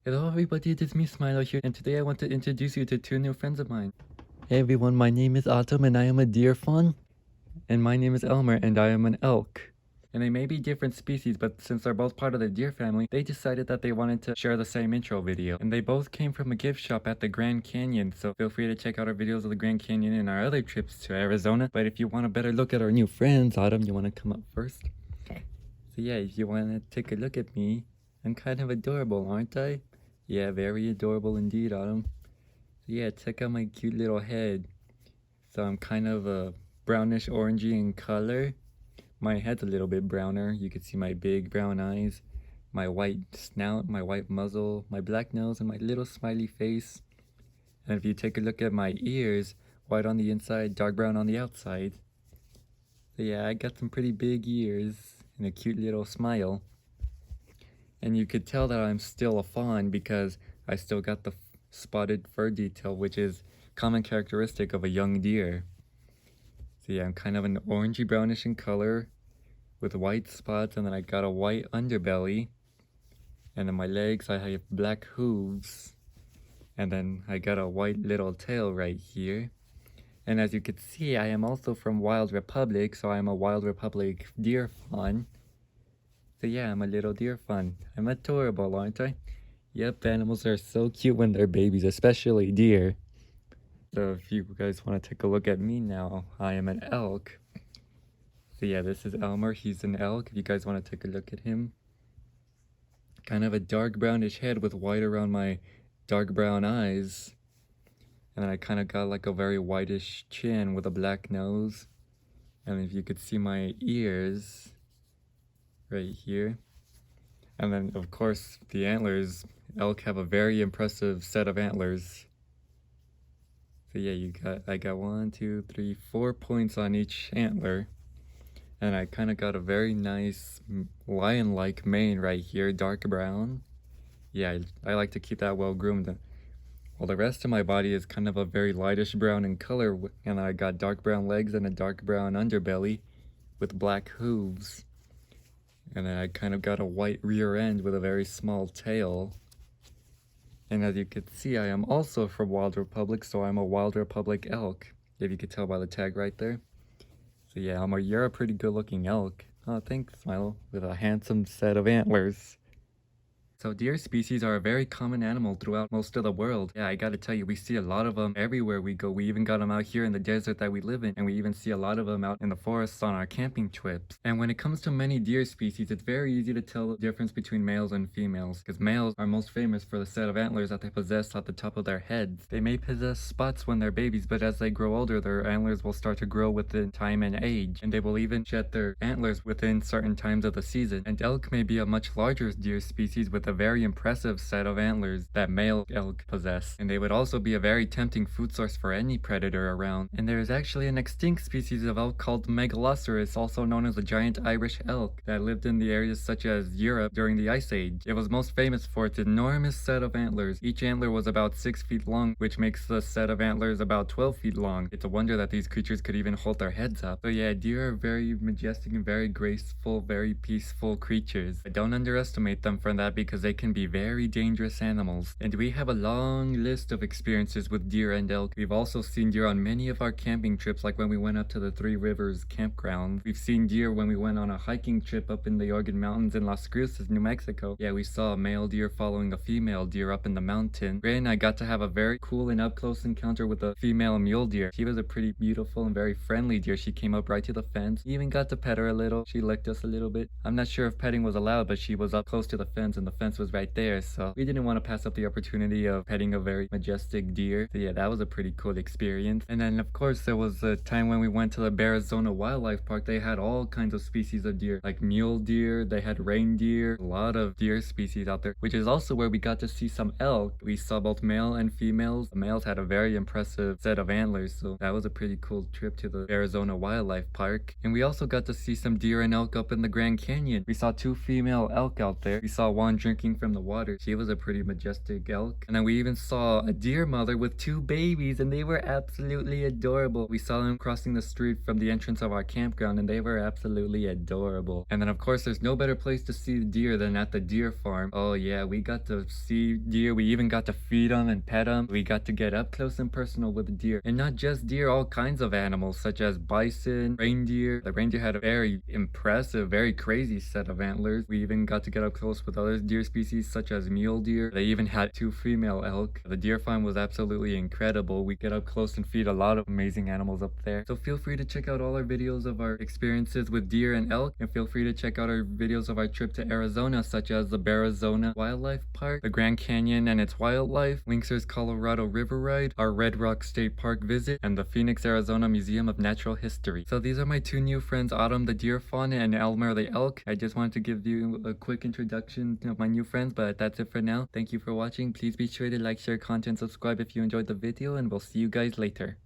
Hello everybody, it is me Smilo here, and today I want to introduce you to two new friends of mine. Hey everyone, my name is Autumn and I am a deer fawn. And my name is Elmer and I am an elk. And they may be different species, but since they're both part of the deer family, they decided that they wanted to share the same intro video. And they both came from a gift shop at the Grand Canyon, so feel free to check out our videos of the Grand Canyon and our other trips to Arizona. But if you want a better look at our new friends, Autumn, you want to come up first? So yeah, if you want to take a look at me, I'm kind of adorable, aren't I? Yeah, very adorable indeed, Autumn. So yeah, check out my cute little head. So I'm kind of a brownish orangey in color. My head's a little bit browner. You can see my big brown eyes, my white snout, my white muzzle, my black nose, and my little smiley face. And if you take a look at my ears, white on the inside, dark brown on the outside. So yeah, I got some pretty big ears and a cute little smile. And you could tell that I'm still a fawn because I still got the spotted fur detail, which is common characteristic of a young deer. So yeah, I'm kind of an orangey brownish in color with white spots, and then I got a white underbelly. And then my legs, I have black hooves. And then I got a white little tail right here. And as you can see, I am also from Wild Republic, so I'm a Wild Republic deer fawn. So yeah, I'm a little deer fawn. I'm adorable, aren't I? Yep, animals are so cute when they're babies, especially deer. So if you guys want to take a look at me now, I am an elk. So yeah, this is Elmer, he's an elk, if you guys want to take a look at him. Kind of a dark brownish head with white around my dark brown eyes. And then I kind of got like a very whitish chin with a black nose. And if you could see my ears right here. And then of course the antlers, elk have a very impressive set of antlers. So yeah, I got 1, 2, 3, 4 points on each antler. And I kind of got a very nice lion-like mane right here, dark brown. Yeah, I like to keep that well groomed. Well, the rest of my body is kind of a very lightish brown in color, and I got dark brown legs and a dark brown underbelly with black hooves. And then I kind of got a white rear end with a very small tail. And as you can see, I am also from Wild Republic, so I'm a Wild Republic elk, if you could tell by the tag right there. So yeah, you're a pretty good looking elk. Oh, thanks, Smilo, with a handsome set of antlers. So deer species are a very common animal throughout most of the world. Yeah, I gotta tell you, we see a lot of them everywhere we go. We even got them out here in the desert that we live in, and we even see a lot of them out in the forests on our camping trips. And when it comes to many deer species, it's very easy to tell the difference between males and females, because males are most famous for the set of antlers that they possess at the top of their heads. They may possess spots when they're babies, but as they grow older, their antlers will start to grow within time and age, and they will even shed their antlers within certain times of the season. And elk may be a much larger deer species with a very impressive set of antlers that male elk possess, and they would also be a very tempting food source for any predator around. And there is actually an extinct species of elk called Megaloceros, also known as the giant Irish elk, that lived in the areas such as Europe during the Ice Age. It was most famous for its enormous set of antlers. Each antler was about 6 feet long, which makes the set of antlers about 12 feet long. It's a wonder that these creatures could even hold their heads up. So yeah, deer are very majestic and very graceful, very peaceful creatures. But don't underestimate them for that, because they can be very dangerous animals. And we have a long list of experiences with deer and elk. We've also seen deer on many of our camping trips, like when we went up to the Three Rivers campground. We've seen deer when we went on a hiking trip up in the Organ Mountains in Las Cruces, New Mexico. Yeah, we saw a male deer following a female deer up in the mountain. Ray and I got to have a very cool and up-close encounter with a female mule deer. She was a pretty beautiful and very friendly deer. She came up right to the fence. We even got to pet her a little. She licked us a little bit. I'm not sure if petting was allowed, but she was up close to the fence, and the fence was right there, so we didn't want to pass up the opportunity of petting a very majestic deer. So yeah, that was a pretty cool experience. And then of course there was a time when we went to the Arizona Wildlife Park. They had all kinds of species of deer, like mule deer, they had reindeer, a lot of deer species out there, which is also where we got to see some elk. We saw both male and females. The males had a very impressive set of antlers, so that was a pretty cool trip to the Arizona Wildlife Park. And we also got to see some deer and elk up in the Grand Canyon. We saw 2 female elk out there. We saw one drink drinking from the water. She was a pretty majestic elk. And then we even saw a deer mother with 2 babies, and they were absolutely adorable. We saw them crossing the street from the entrance of our campground, and they were absolutely adorable. And then of course there's no better place to see deer than at the deer farm. Oh yeah, we got to see deer. We even got to feed them and pet them. We got to get up close and personal with the deer. And not just deer, all kinds of animals such as bison, reindeer. The reindeer had a very impressive, very crazy set of antlers. We even got to get up close with other deer species such as mule deer. They even had 2 female elk. The deer farm was absolutely incredible. We get up close and feed a lot of amazing animals up there. So feel free to check out all our videos of our experiences with deer and elk, and feel free to check out our videos of our trip to Arizona, such as the Arizona Wildlife Park, the Grand Canyon and its wildlife, Linkser's Colorado River Ride, our Red Rock State Park visit, and the Phoenix, Arizona Museum of Natural History. So these are my 2 new friends, Autumn the deer fawn and Elmer the elk. I just wanted to give you a quick introduction of my new friends, but that's it for now. Thank you for watching. Please be sure to like, share content, subscribe if you enjoyed the video, and we'll see you guys later.